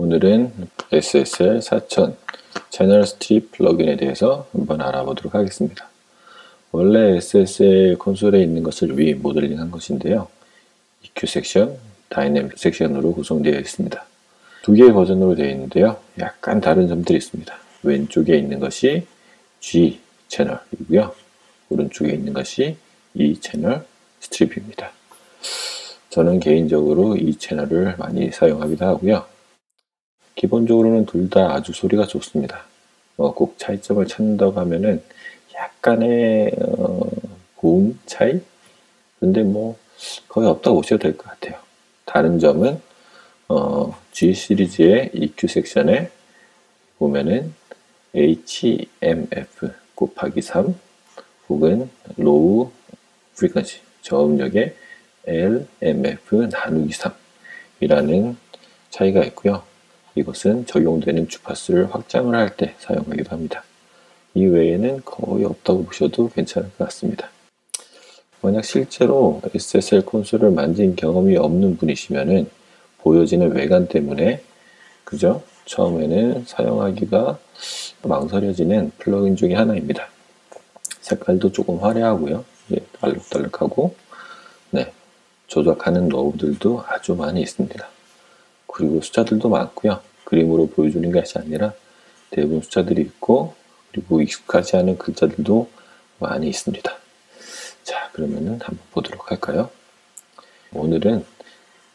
오늘은 SSL 4000 채널 스트립 플러그인에 대해서 한번 알아보도록 하겠습니다. 원래 SSL 콘솔에 있는 것을 리모델링한 것인데요. EQ 섹션, 다이내믹 섹션으로 구성되어 있습니다. 두 개의 버전으로 되어 있는데요. 약간 다른 점들이 있습니다. 왼쪽에 있는 것이 G 채널이고요. 오른쪽에 있는 것이 E 채널 스트립입니다. 저는 개인적으로 이 채널을 많이 사용하기도 하고요. 기본적으로는 둘 다 아주 소리가 좋습니다. 꼭 차이점을 찾는다고 하면은 약간의 고음 차이? 근데 거의 없다고 보셔도 될 것 같아요. 다른 점은 G 시리즈의 EQ 섹션에 보면은 HMF 곱하기 3 혹은 로우 프리퀀시 저음력의 LMF 나누기 3이라는 차이가 있고요. 이것은 적용되는 주파수를 확장을 할 때 사용하기도 합니다. 이 외에는 거의 없다고 보셔도 괜찮을 것 같습니다. 만약 실제로 SSL 콘솔을 만진 경험이 없는 분이시면은 보여지는 외관 때문에 그죠? 처음에는 사용하기가 망설여지는 플러그인 중에 하나입니다. 색깔도 조금 화려하고요. 알록달록하고 네, 조작하는 노브들도 아주 많이 있습니다. 그리고 숫자들도 많고요. 그림으로 보여주는 것이 아니라 대부분 숫자들이 있고 그리고 익숙하지 않은 글자들도 많이 있습니다. 자, 그러면은 한번 보도록 할까요? 오늘은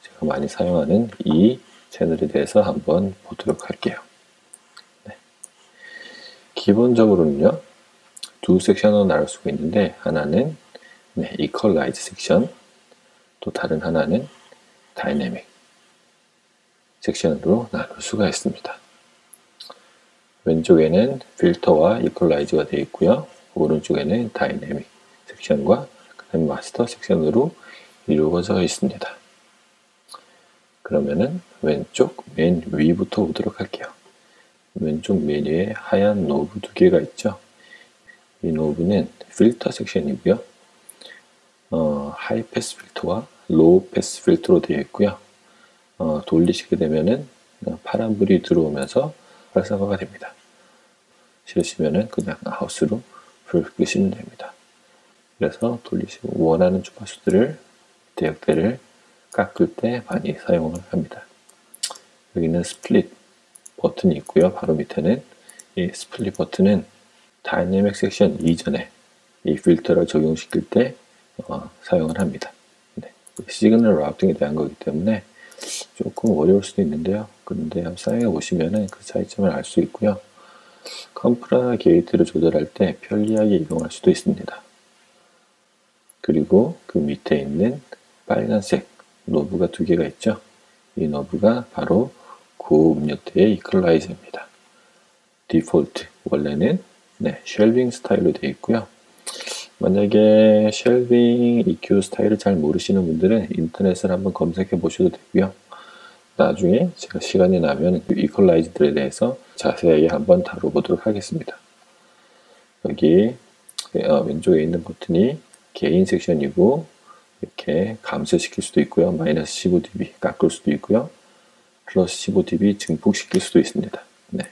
제가 많이 사용하는 이 채널에 대해서 한번 보도록 할게요. 네. 기본적으로는요, 두 섹션으로 나눌 수가 있는데 하나는 이퀄라이즈 섹션, 또 다른 하나는 다이내믹 섹션으로 나눌 수가 있습니다. 왼쪽에는 필터와 이퀄라이즈가 되어 있고요. 오른쪽에는 다이내믹 섹션과 그다음에 마스터 섹션으로 이루어져 있습니다. 그러면은 왼쪽 맨 위부터 보도록 할게요. 왼쪽 맨 위에 하얀 노브 두 개가 있죠. 이 노브는 필터 섹션이고요. 하이 패스 필터와 로우 패스 필터로 되어 있고요. 돌리시게 되면은 파란불이 들어오면서 활성화가 됩니다. 싫으시면은 그냥 아웃으로 불 끄시면 됩니다. 그래서 돌리시고 원하는 주파수들을 대역대를 깎을 때 많이 사용을 합니다. 여기는 스플릿 버튼이 있고요. 바로 밑에는 이 스플릿 버튼은 다이내믹 섹션 이전에 이 필터를 적용시킬 때 사용을 합니다. 네. 시그널 라우팅에 대한 거기 때문에 조금 어려울 수도 있는데요. 그런데 한번 사용해 보시면은 그 차이점을 알 수 있고요. 컴프나 게이트를 조절할 때 편리하게 이용할 수도 있습니다. 그리고 그 밑에 있는 빨간색 노브가 두 개가 있죠. 이 노브가 바로 고음역대의 이퀄라이저입니다. 디폴트 원래는 쉘빙 스타일로 되어 있고요. 만약에 쉘빙 EQ 스타일을 잘 모르시는 분들은 인터넷을 한번 검색해 보셔도 되고요. 나중에 제가 시간이 나면 이퀄라이저들에 대해서 자세하게 한번 다뤄보도록 하겠습니다. 여기 왼쪽에 있는 버튼이 게인 섹션이고 이렇게 감소시킬 수도 있고요. 마이너스 15dB 깎을 수도 있고요. 플러스 15dB 증폭시킬 수도 있습니다. 네.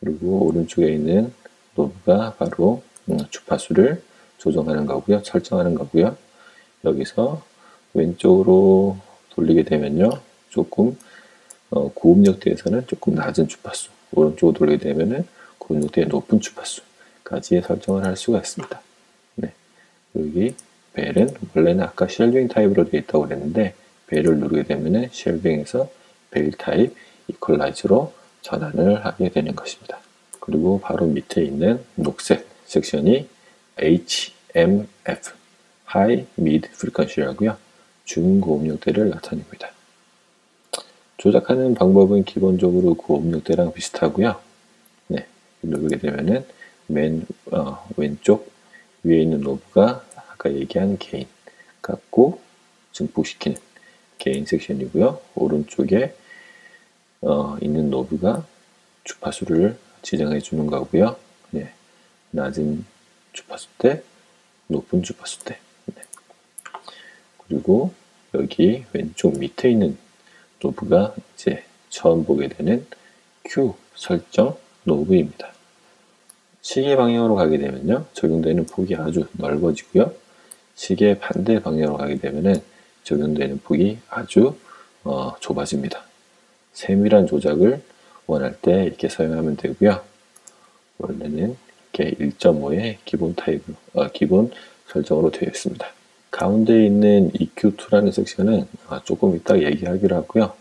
그리고 오른쪽에 있는 노브가 바로 주파수를 조정하는 거고요. 설정하는 거고요. 여기서 왼쪽으로 돌리게 되면요. 조금 고음역대에서는 조금 낮은 주파수, 오른쪽으로 돌리게 되면은 고음역대의 높은 주파수까지 설정을 할 수가 있습니다. 네. 여기 벨은 원래는 아까 쉘빙 타입으로 되어 있다고 그랬는데 벨을 누르게 되면은 쉘빙에서 벨 타입 이퀄라이즈로 전환을 하게 되는 것입니다. 그리고 바로 밑에 있는 녹색 섹션이 HMF High Mid Frequency라고요. 중고음역대를 나타냅니다. 조작하는 방법은 기본적으로 고음역대랑 비슷하고요. 네, 누르게 되면은 왼쪽 위에 있는 노브가 아까 얘기한 게인 깎고 증폭시키는 게인 섹션이고요. 오른쪽에 있는 노브가 주파수를 지정해 주는 거고요. 네, 낮은 주파수 대, 높은 주파수 대. 네. 그리고 여기 왼쪽 밑에 있는 노브가 이제 처음 보게 되는 Q 설정 노브입니다. 시계 방향으로 가게 되면요, 적용되는 폭이 아주 넓어지고요. 시계 반대 방향으로 가게 되면은 적용되는 폭이 아주 좁아집니다. 세밀한 조작을 원할 때 이렇게 사용하면 되고요. 원래는 이렇게 1.5의 기본 타입으로, 기본 설정으로 되어 있습니다. 가운데 있는 EQ2라는 섹션은 조금 이따 얘기하기로 하고요.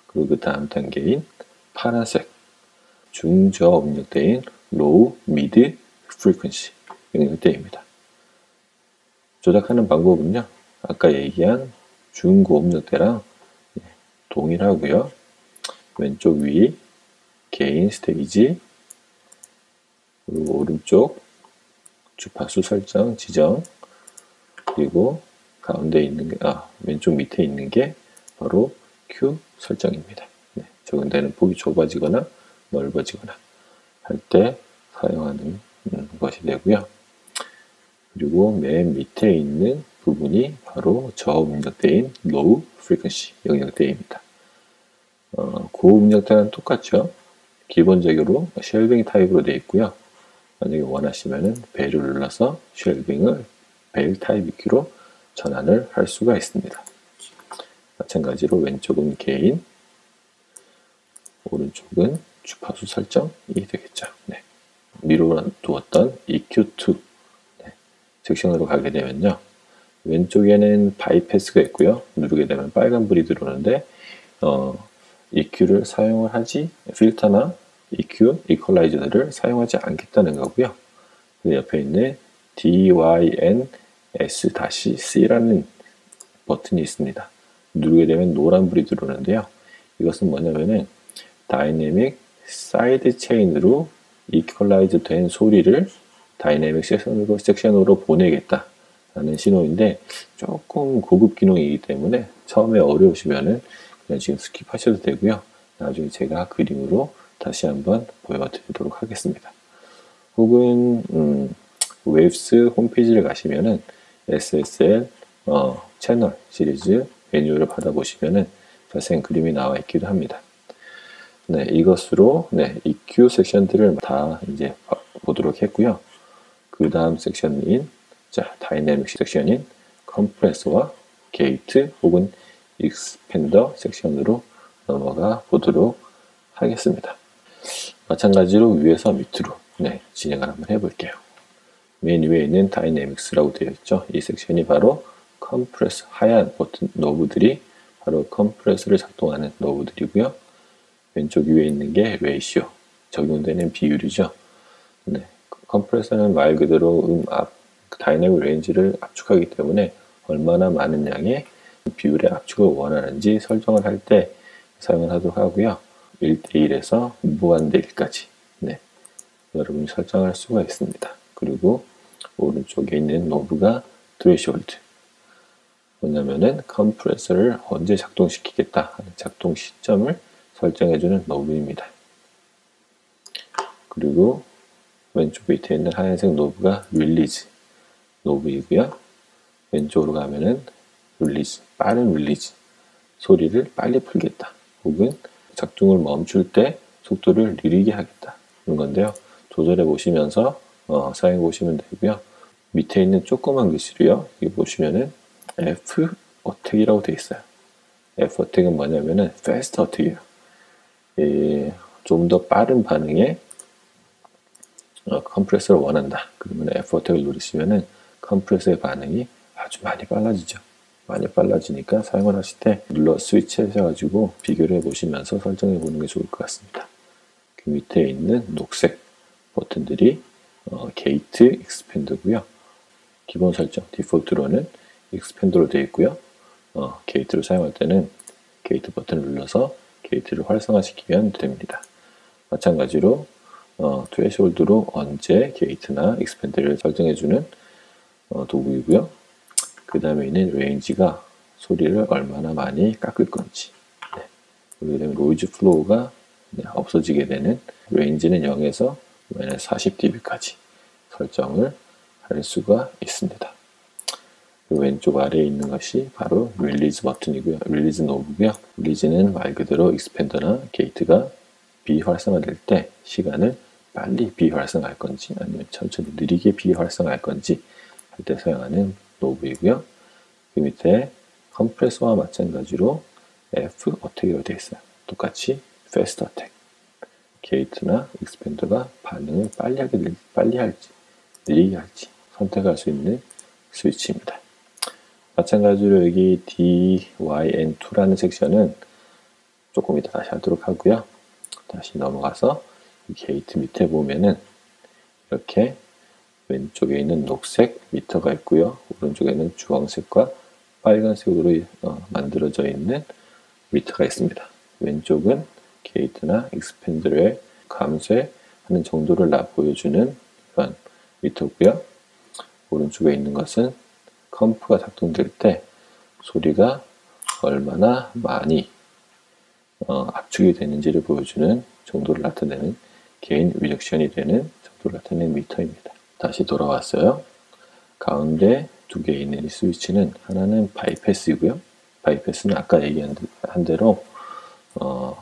그리고 그 다음 단계인 파란색 중저하 음역대인 로우, 미드, 프리퀀시 음역대입니다. 조작하는 방법은요, 아까 얘기한 중고음역대랑 동일하고요. 왼쪽 위 게인 스테이지, 그리고 오른쪽 주파수 설정 지정, 그리고 가운데 있는 게, 왼쪽 밑에 있는 게 바로 Q 설정입니다. 네, 적용되는 폭이 좁아지거나 넓어지거나 할 때 사용하는 것이 되고요. 그리고 맨 밑에 있는 부분이 바로 저음역대인 low frequency 영역대입니다. 고음역대는 똑같죠. 기본적으로 쉘빙 타입으로 되어 있고요. 만약에 원하시면은 벨을 눌러서 쉘빙을 벨 타입 EQ로 전환을 할 수가 있습니다. 마찬가지로 왼쪽은 게인, 오른쪽은 주파수 설정이 되겠죠. 네. 미뤄두었던 EQ2 섹션으로 가게 되면요, 왼쪽에는 바이패스가 있고요. 누르게 되면 빨간불이 들어오는데 EQ를 사용을 하지, 필터나 EQ, 이퀄라이저를 사용하지 않겠다는 거고요. 그 옆에 있는 DYNS-C라는 버튼이 있습니다. 누르게 되면 노란불이 들어오는데요. 이것은 뭐냐면은 다이내믹 사이드 체인으로 이퀄라이즈 된 소리를 다이내믹 섹션으로 보내겠다라는 신호인데, 조금 고급 기능이기 때문에 처음에 어려우시면은 그냥 지금 스킵하셔도 되고요. 나중에 제가 그림으로 다시 한번 보여드리도록 하겠습니다. 혹은 웨이브스 홈페이지를 가시면은 SSL 채널 시리즈 매뉴얼을 받아보시면은 자세한 그림이 나와 있기도 합니다. 네, 이것으로 EQ 섹션들을 다 이제 보도록 했고요. 그 다음 섹션인 다이내믹 섹션인 컴프레서와 게이트 혹은 익스펜더 섹션으로 넘어가 보도록 하겠습니다. 마찬가지로 위에서 밑으로 진행을 한번 해볼게요. 맨 위에 있는 다이내믹스라고 되어 있죠. 이 섹션이 바로 컴프레서, 하얀 버튼 노브들이 바로 컴프레서를 작동하는 노브들이고요. 왼쪽 위에 있는 게 레이시오, 적용되는 비율이죠. 컴프레서는 말 그대로 다이내믹 레인지를 압축하기 때문에 얼마나 많은 양의 비율의 압축을 원하는지 설정을 할 때 사용을 하도록 하고요. 1대1에서 무한대 1까지 여러분이 설정할 수가 있습니다. 그리고 오른쪽에 있는 노브가 트레시홀드, 뭐냐면은 컴프레서를 언제 작동시키겠다 하는 작동 시점을 설정해주는 노브입니다. 그리고 왼쪽 밑에 있는 하얀색 노브가 릴리즈 노브이고요. 왼쪽으로 가면은 릴리즈, 빠른 릴리즈, 소리를 빨리 풀겠다 혹은 작동을 멈출 때 속도를 느리게 하겠다 이런 건데요. 조절해 보시면서 사용해 보시면 되고요. 밑에 있는 조그만 글씨로요, 여기 보시면은 F 어택이라고 되어 있어요. F 어택은 뭐냐면은 fast 어택이에요. 좀 더 빠른 반응에 컴프레서를 원한다. 그러면 F 어택을 누르시면은 컴프레서의 반응이 아주 많이 빨라지죠. 많이 빨라지니까 사용을 하실 때 눌러 스위치 하셔가지고 비교를 해보시면서 설정해 보는 게 좋을 것 같습니다. 그 밑에 있는 녹색 버튼들이 게이트 익스펜더고요. 기본 설정 디폴트로는 익스펜더로 되어 있고요. 게이트를 사용할 때는 게이트 버튼을 눌러서 게이트를 활성화시키면 됩니다. 마찬가지로 트레시홀드로 언제 게이트나 익스펜더를 설정해주는 도구이고요. 그 다음에 있는 레인지가 소리를 얼마나 많이 깎을 건지, 그렇게 되면 노이즈 플로우가 없어지게 되는 레인지는 0에서 -40dB까지 설정을 할 수가 있습니다. 왼쪽 아래에 있는 것이 바로 릴리즈 버튼이고요. 릴리즈 노브고요. 릴리즈는 말 그대로 익스펜더나 게이트가 비활성화될 때 시간을 빨리 비활성화할 건지 아니면 천천히 느리게 비활성화할 건지 할 때 사용하는 노브이고요. 그 밑에 컴프레서와 마찬가지로 F 어택이라고 되어 있어요. 똑같이 Fast 어택. 게이트나 익스펜더가 반응을 빨리 할지 느리게 할지 선택할 수 있는 스위치입니다. 마찬가지로 여기 DYN2라는 섹션은 조금 이따 다시 하도록 하고요. 다시 넘어가서 이 게이트 밑에 보면은 이렇게 왼쪽에 있는 녹색 미터가 있고요. 오른쪽에는 주황색과 빨간색으로 만들어져 있는 미터가 있습니다. 왼쪽은 게이트나 익스펜더의 감쇄하는 정도를 보여주는 그런 미터고요. 오른쪽에 있는 것은 컴프가 작동될 때 소리가 얼마나 많이 압축이 되는지를 보여주는 정도를 나타내는 게인 리덕션이 되는 정도를 나타내는 미터입니다. 다시 돌아왔어요. 가운데 두 개 있는 이 스위치는 하나는 바이패스이고요. 바이패스는 아까 얘기한 대로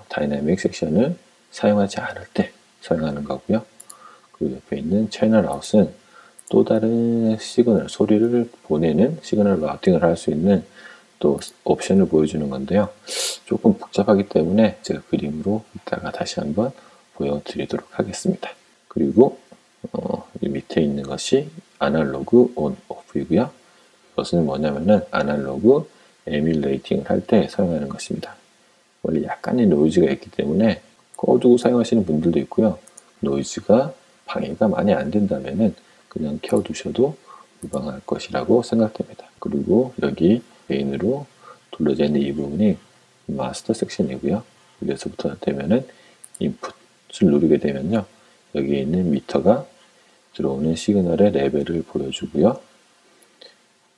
다이나믹 섹션을 사용하지 않을 때 사용하는 거고요. 그 옆에 있는 채널 아웃은 또 다른 시그널, 소리를 보내는 시그널 라우팅을 할 수 있는 또 옵션을 보여주는 건데요. 조금 복잡하기 때문에 제가 그림으로 이따가 다시 한번 보여드리도록 하겠습니다. 그리고 이 밑에 있는 것이 아날로그 온, 오프이고요. 이것은 뭐냐면은 아날로그 에뮬레이팅을 할 때 사용하는 것입니다. 원래 약간의 노이즈가 있기 때문에 꺼두고 사용하시는 분들도 있고요. 노이즈가 방해가 많이 안 된다면은 그냥 켜두셔도 무방할 것이라고 생각됩니다. 그리고 여기 메인으로 둘러져 있는 이 부분이 마스터 섹션이고요. 여기서부터 되면은 인풋을 누르게 되면요. 여기에 있는 미터가 들어오는 시그널의 레벨을 보여주고요.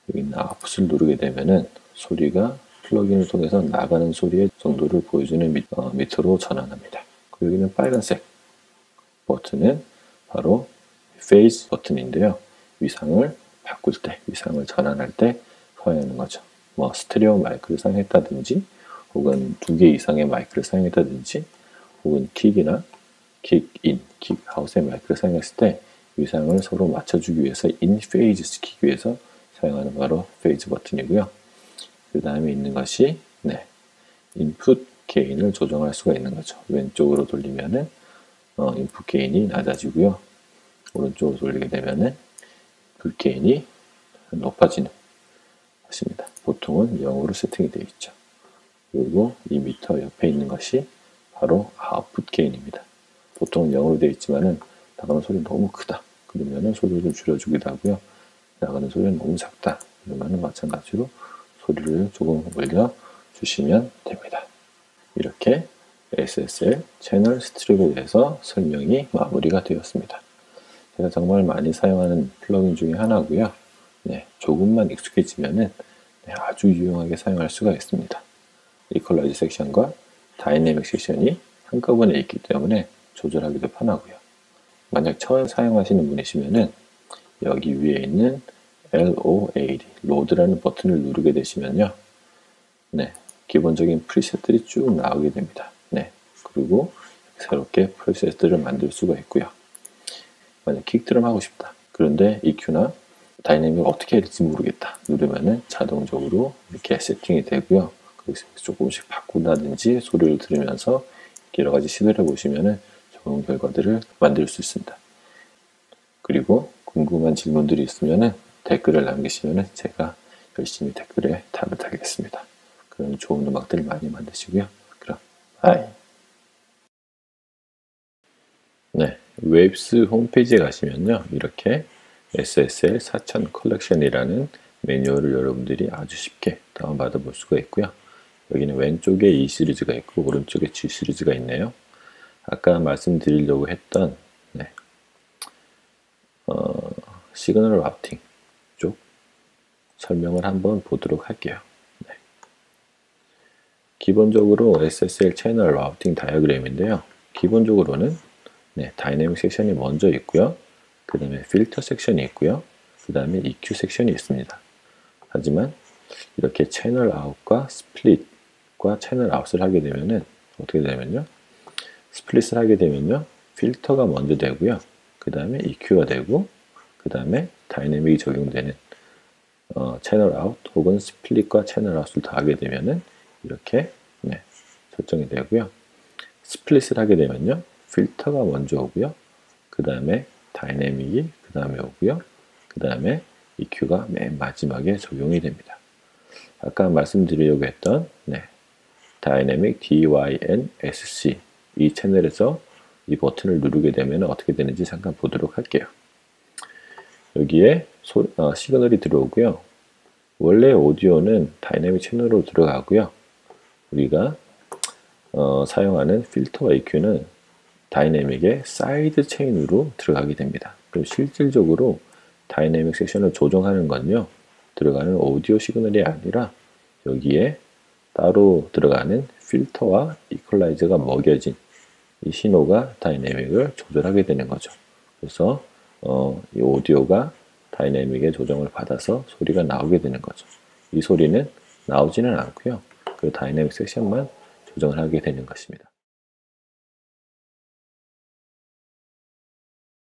여기 있는 아웃풋을 누르게 되면은 소리가 플러그인을 통해서 나가는 소리의 정도를 보여주는 미터로 전환합니다. 그리고 여기는 빨간색 버튼은 바로 페이즈 버튼인데요. 위상을 바꿀 때, 위상을 전환할 때 사용하는 거죠. 뭐 스테레오 마이크를 사용했다든지 혹은 2개 이상의 마이크를 사용했다든지 혹은 킥이나 킥인, 킥아웃의 마이크를 사용했을 때 위상을 서로 맞춰주기 위해서 인페이즈 시키기 위해서 사용하는 바로 페이즈 버튼이고요. 그 다음에 있는 것이 인풋 게인을 조정할 수가 있는 거죠. 왼쪽으로 돌리면은 인풋 게인이 낮아지고요. 오른쪽으로 돌리게 되면은 인풋 게인이 높아지는 것입니다. 보통은 0으로 세팅이 되어 있죠. 그리고 이 미터 옆에 있는 것이 바로 아웃풋 게인입니다. 보통은 0으로 되어 있지만은 나가는 소리 너무 크다. 그러면은 소리를 좀 줄여주기도 하고요. 나가는 소리는 너무 작다. 그러면은 마찬가지로 소리를 조금 올려주시면 됩니다. 이렇게 SSL 채널 스트립에 대해서 설명이 마무리가 되었습니다. 제가 정말 많이 사용하는 플러그인 중에 하나고요. 조금만 익숙해지면은 아주 유용하게 사용할 수가 있습니다. 이퀄라이즈 섹션과 다이내믹 섹션이 한꺼번에 있기 때문에 조절하기도 편하고요. 만약 처음 사용하시는 분이시면은 여기 위에 있는 LOAD, 로드라는 버튼을 누르게 되시면요. 기본적인 프리셋들이 쭉 나오게 됩니다. 그리고 새롭게 프리셋들을 만들 수가 있고요. 만약 킥드럼 하고 싶다. 그런데 EQ나 다이내믹을 어떻게 해야 될지 모르겠다. 누르면은 자동적으로 이렇게 세팅이 되고요. 그래서 조금씩 바꾼다든지 소리를 들으면서 여러 가지 시도를 해보시면은 좋은 결과들을 만들 수 있습니다. 그리고 궁금한 질문들이 있으면은 댓글을 남기시면은 제가 열심히 댓글에 답을 달겠습니다. 그럼 좋은 음악들을 많이 만드시고요. 그럼 바이. 웨이브스 홈페이지에 가시면요. 이렇게 SSL 4000 컬렉션이라는 매뉴얼을 여러분들이 아주 쉽게 다운받아 볼 수가 있고요. 여기는 왼쪽에 E 시리즈가 있고 오른쪽에 G 시리즈가 있네요. 아까 말씀드리려고 했던 시그널 라우팅 쪽 설명을 한번 보도록 할게요. 기본적으로 SSL 채널 라우팅 다이어그램인데요. 기본적으로는 다이내믹 섹션이 먼저 있고요. 그 다음에 필터 섹션이 있고요. 그 다음에 EQ 섹션이 있습니다. 하지만 이렇게 채널 아웃과 스플릿과 채널 아웃을 하게 되면은 어떻게 되냐면요. 스플릿을 하게 되면요. 필터가 먼저 되고요. 그 다음에 EQ가 되고 그 다음에 다이내믹이 적용되는 채널 아웃 혹은 스플릿과 채널 아웃을 더하게 되면은 이렇게 설정이 되고요. 스플릿을 하게 되면요. 필터가 먼저 오고요. 그 다음에 다이내믹이 그 다음에 오고요. 그 다음에 EQ가 맨 마지막에 적용이 됩니다. 아까 말씀드리려고 했던 다이내믹 DYNSC 이 채널에서 이 버튼을 누르게 되면 어떻게 되는지 잠깐 보도록 할게요. 여기에 시그널이 들어오고요. 원래 오디오는 다이내믹 채널로 들어가고요. 우리가 사용하는 필터와 EQ는 다이내믹의 사이드 체인으로 들어가게 됩니다. 그럼 실질적으로 다이내믹 섹션을 조정하는 건요. 들어가는 오디오 시그널이 아니라 여기에 따로 들어가는 필터와 이퀄라이저가 먹여진 이 신호가 다이내믹을 조절하게 되는 거죠. 그래서 이 오디오가 다이내믹의 조정을 받아서 소리가 나오게 되는 거죠. 이 소리는 나오지는 않고요. 그 다이내믹 섹션만 조정을 하게 되는 것입니다.